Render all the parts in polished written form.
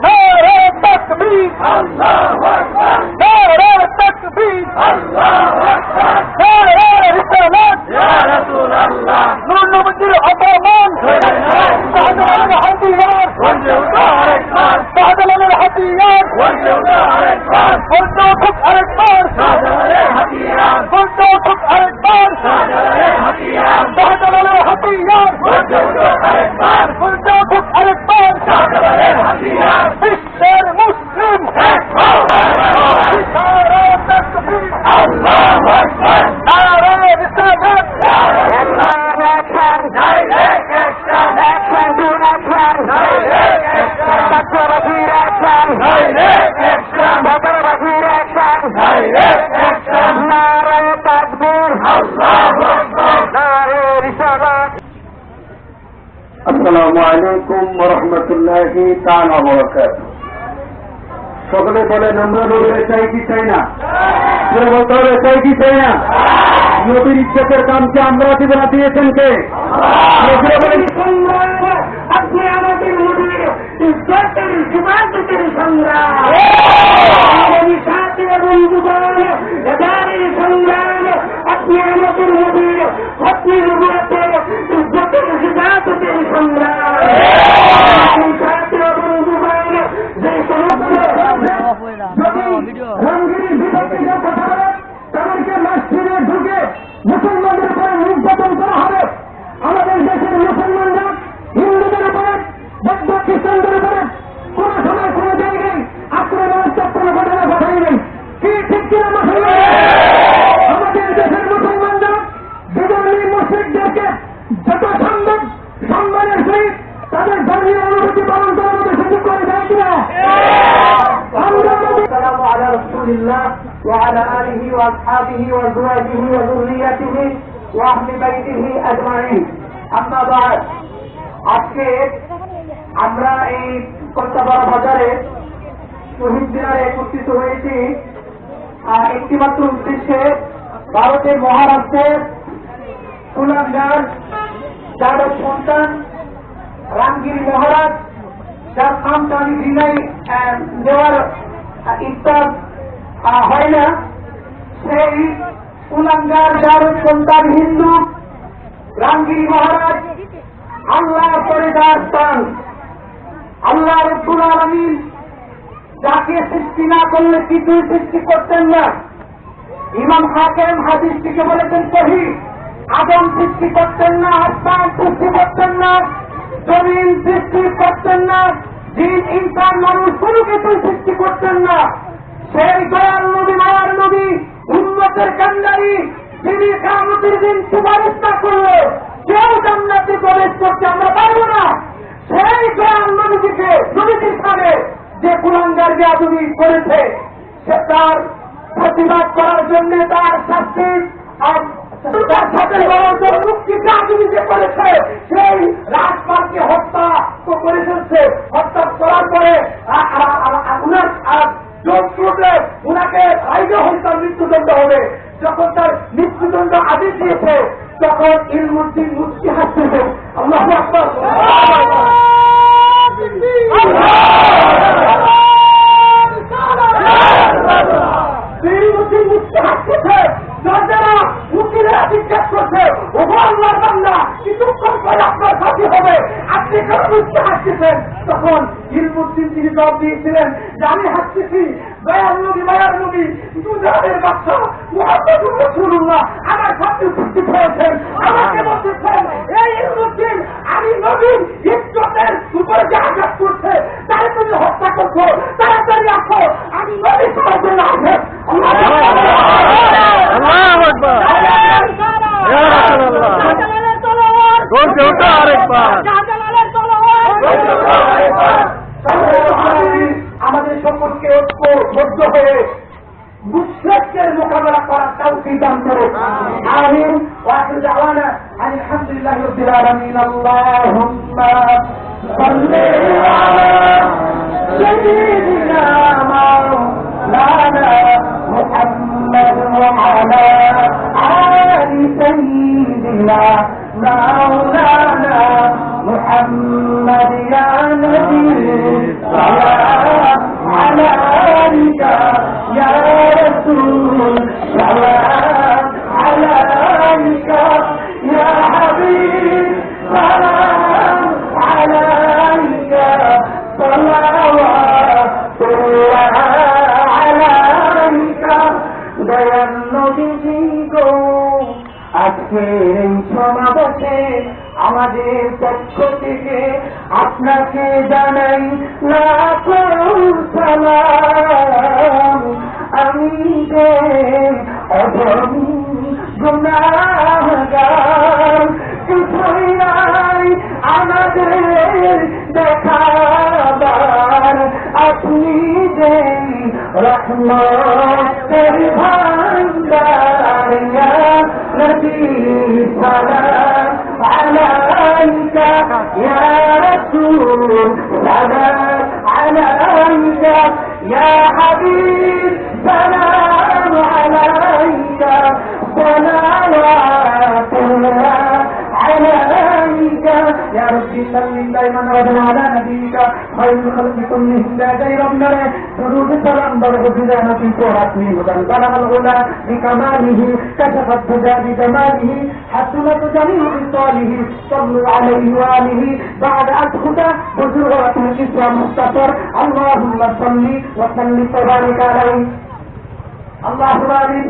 নারে তাকবীর, নারে তাকবীর, নারে রিসালাত, নূর নবীর অপমান, শাহজালালের হাতিয়ার, শাহজালালের হাতিয়ার, বলতে উঠুক আরেকবার, বলতে উঠুক আরেকবার, শাহজালালের হাতিয়ার, বলতে উঠুক আরেকবার, বিশ্বের মুসলিম, নারে তাকবীর, নারে রিসালাত, আসসালামু আলাইকুম ওয়া রাহমাতুল্লাহি তাআলা ওয়া বারাকাতুহু। সকলে বলেন আমরা নবীর চাই কি চাই না? বলতে হবে চাই কি চাই না? নবীর ইজ্জতের কামকে আমরা জীবনে দিয়েছেন কে? আপনি আমাদের নবীর ইজ্জতের সীমান্তের সংগ্রাম, সাথে বন্ধুগণ এবারের সংগ্রাম, আপনি আমাদের নবীর আপনি নবীর ইজ্জতের সীমান্তের সংগ্রাম, সাথে বন্ধুগণ যে সমস্ত তাদেরকে মসজিদে ঢুকে মুসলমানদের উপরে নির্যাতন করা হবে। আমাদের দেশের মুসলমানরা হিন্দুদের উপরে বৌদ্ধ খ্রিস্টানদের উপরে কোন সময় কোন জায়গায় আক্রমণ চক্র ঘটনা ঘটাইবেন কি ঠিক কিনা মুসলমান? আমাদের দেশের মুসলমানরা বিধর্মী মুশরিকদেরকে যত সম্ভব সম্মানের সহিত তাদের ধর্মীয় অনুভূতি পালন করার মধ্যে সুযোগ করে দেয় কিনা? السلام على رسول الله وعلى آله وأصحابه وأزواجه وذريته وأهل بيته أجمعين أما بعد আজকে আমরা এই কলকাতা বাজারে শহীদ মিনারে একত্রিত হয়েছি একটিমাত্র উদ্দেশ্যে, ভারতের মহারাষ্ট্রের কুলাঙ্গার যাদব সন্তান রামগিরি মহারাজ, যার নামটা আমি ঘৃণায় দেওয়ার ইচ্ছা হয় না, সেই কুলাঙ্গার যাদব সন্তান হিন্দু রামগিরি মহারাজ আল্লাহ করে যার স্থান, আল্লাহ রব্বুল আলামিন যাকে সৃষ্টি না করলে কিছুই সৃষ্টি করতেন না। ইমাম হাকিম হাদিসটিকে বলেছেন সহিহ, আদম সৃষ্টি করতেন না, আসমান সৃষ্টি করতেন না, জমিন সৃষ্টি করতেন না, জিন ইনসান মানুষ কোনো কিছুই সৃষ্টি করতেন না। সেই দয়াল নবী মায়ার নবী উম্মতের কান্ডারি, যিনি কিয়ামতের দিন সুপারিশ না করলে কেউ জান্নাতে প্রবেশ করতে আমরা পারব না, সেই দয়াল নবীকে নবীর সামনে যে কুলাঙ্গার বেয়াদবি করেছে, সে তার প্রতিবাদ করার জন্য তার শাস্তি তার সাথে মুক্তি বেয়াদবি যে করেছে, সেই রাজপালকে হত্যা তো করে ফেলছে। হত্যা করার পরে উনার যোগসূত্রে উনাকে রাইজে হত্যার মৃত্যুদণ্ড হবে। যখন তার মৃত্যুদণ্ড আদেশ দিয়েছে তখন ইলমুদ্দিন মুফতি হাসতেছে, আল্লাহু আকবার, ইলমুদ্দিন মুফতি হাসতেছে। যারা উকিলেরা জিজ্ঞাসা করছে, ওগো আল্লাহর বান্দা, কিছুক্ষণ পরে আপনার সাথী হবে, আপনি কেন মুফতি হাসতেছেন? তখন ইলমুদ্দিন তিনি জবাব দিয়েছিলেন যে আমি হাসতেছি দয়াল নবী মায়ার নবী দুজাহানের বাদশা মুহাম্মদুর রাসূলুল্লাহ আমার সাথে উপস্থিত হয়েছেন, আমাকে বলতেছেন এই ইলমুদ্দিন আমি নবীর ইজ্জতের উপরে যে আঘাত করছে তাই তুমি হত্যা করছো, তাড়াতাড়ি আসো, আমি নবী তোমার জন্য আসে। আল্লাহু আকবার, ইয়া রাসূলুল্লাহ, বলতে ওঠো আরেকবার, আমাদের সকলকে ঐক্যবদ্ধ হয়ে মুশরিকদের মোকাবেলা করার তৌফিক দান করুন, আমিন। ওয়া আখিরু দাওয়ানা আলহামদুলিল্লাহি রাব্বিল আলামিন। আল্লাহুম্মা সাল্লি আলা সাইয়্যিদিনা মাওলানা সমাজের পক্ষ থেকে আপনাকে জানাই লাখো সালাম। আমি যে অধম গুনাহগার, কিছুই নাই আমাদের দেখাবার, আপনি যে রহমতের ভান্ডার। ইয়া নবী সালাম আলাইকা, ইয়া রাসূল সালাম আলাইকা, ইয়া হাবিব সালাম আলাইকা, সালাওয়াতুল্লাহ عليك يا ربي صل دائما ابدا على نبيك خير الخلق كلهم لا غير منه درود سلام برغزنا نبي توحدني هدى بلغ الغلا بكماله كشف الدجى بجماله حسنت جميع خصاله صلوا عليه واله بعد الهدى بزرعة الاسلام مختصر اللهم صل وسلم وبارك عليه اللهم امين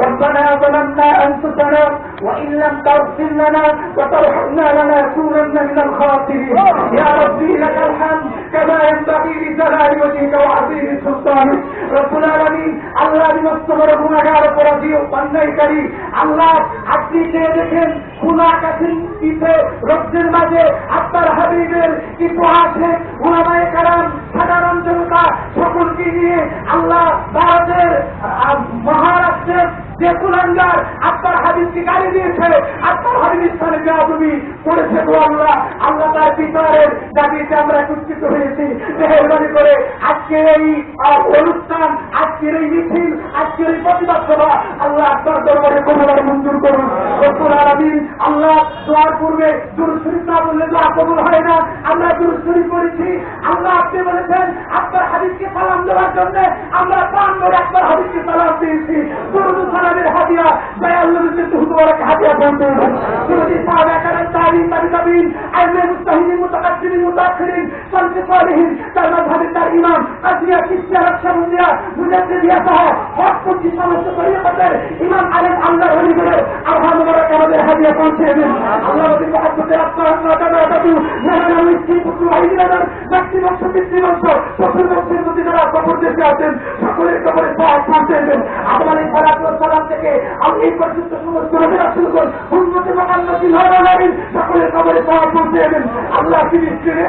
ربنا ظلمنا أنفسنا وإن لم تغفر لنا وترحمنا لنكونن من الخاسرين يا ربي لك الحمد كما ينبغي لجلال وجهك وعظيم سلطانك رب العالمين আল্লাহ বিনস্তর গুনাহগার অপরাধী ও অন্যায়কারী আল্লাহ, আপনি চেয়ে দেখেন গুনাহগারের পিছে রক্তের মাঝে আপনার হাবিবের ইতিহাসে উলামায়ে কেরাম সাধারণ জনতা সকলকে নিয়ে আল্লাহ ভারতের মহারাষ্ট্রের যে কুলাঙ্গার আপনার হাবিবকে গালি দিয়েছে, আপনার হাবিবের স্থানে বেয়াদবি করেছে গো আল্লাহ, আল্লাহ তার বিচারের দাবিতে আমরা একত্রিত হয়েছি। মেহেরবানি করে আজকের এই অনুষ্ঠান, আজকের এই মিছিল, আজকের এই প্রতিবাদ সভা আল্লাহ আপনার দরবারে কবুল মঞ্জুর করুন। রব্বুল আলামিন আল্লাহ, দোয়ার পূর্বে দুরূদ শরীফ না বললে দোয়া কবুল হয় না। আমরা দুরূদ শরীফ পড়েছি, আল্লাহ আপনি বলেছেন আপনার হাবিবকে সালাম দেওয়ার জন্য আমরা প্রাণ ধরে আপনার হাবিবকে সালাম দিয়েছি। দুরূদ সালামের হাদিয়া দয়াল্লাহ হুজুরকে হাদিয়া বলতে হবে। সুন্নতি সাহাবা کرام তাবিঈন তাবিঈন আইমে মুস্তাহিদিন মুতাকাদ্দিমিন মুতাআখিরিন সালফে সালিহিন তার মাযহাবের তার ইমাম কাদিয়া কিসিয়া রাশাবুদিয়া মুজাদ্দিদিয়া সহ হকপন্থী সমস্ত তরিকতের ইমাম আলেম আল্লাহর ওলিদের আল্লাহ মুবারক আমাদের হাদিয়া পৌঁছে দেন। আল্লাহ নবীর মহব্বতে আপনার নাতানাতু নানা মিষ্টি পুত্র আইদিনার ব্যক্তি বংশ পিতৃবংশ সকল বংশের প্রতি যারা কবর দেশে আছেন সকলের কবরে সওয়াব পৌঁছে দেন। আদম আলাইহিস সালাম থেকে আপনি এই পর্যন্ত সমস্ত নবী রাসূলগণ উম্মতে মুহাম্মাদিন হওয়ার সকলের কবরে সওয়াব পৌঁছে দেন। আল্লাহ ফিলিস্তিনে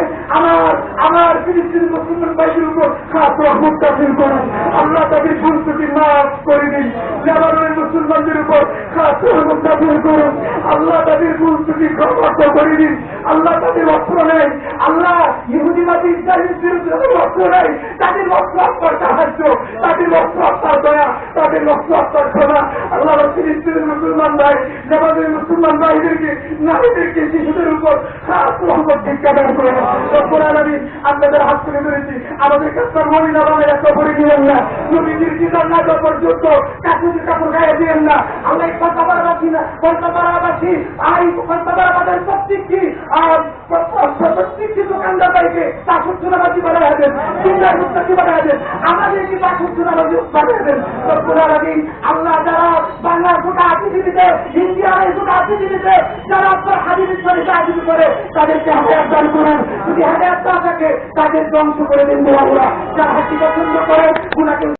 আমার ফিলিস্তিনি মুসলমান ভাইদের উপর খাস রহমত নাযিল করুন। আল্লাহ তাদের ভুল ত্রুটি মাফ করে দিন। লেবাননের মুসলমানদের উপর খাস রহমত নাযিল করুন। আল্লাহ তাদের ভুল ত্রুটি ক্ষমা করে দিন। আল্লাহ তাদের অস্ত্র নেই, আল্লাহ ইহুদিবাদী ইসরায়েলের বিরুদ্ধে অস্ত্র নেই, তাদের অস্ত্র আপনার সাহায্য, তাদের অস্ত্র আপনার দয়া, তাদের অস্ত্র আপনার ক্ষমা। আল্লাহ ফিলিস্তিনের মুসলমান ভাই, লেবাননের মুসলমান ভাইদেরকে, নারীদেরকে, শিশুদের উপর খাস রহমত ভিক্ষা দান করেন। রব্বুল আলামিন আপনাদের হাত তুলে ধরেছি, আমাদের কাছে মহিলা বাংলা কবরে দিলেন না, নবীজির দিদার না যাওয়া পর্যন্ত কাকুদের কাপড় গায়ে দিলেন না। আল্লাহ কলকাতাবাসী না, কলকাতাবাসী আর কলকাতাবাদের প্রত্যেকটি দোকানদার বাড়িকে তাসুদ্দুনাবাজি বানায় দেন, চিন্তার মুক্তি বানায় দেন, আমাদেরকে তাসুদ্দুনাবাজি বানিয়ে দেন। রব্বুল আলামিন আল্লাহ, যারা বাংলার গোটা পৃথিবীতে, ইন্ডিয়ার গোটা পৃথিবীতে যারা আপনার হাদিসের সাথে সাহায্য করে তাদেরকে হায়াত দান করেন। যদি হায়াত না থাকে তাদের ধ্বংস করে দেন। আল্লাহ যারা হাতি পছন্দ করে গুনাহকে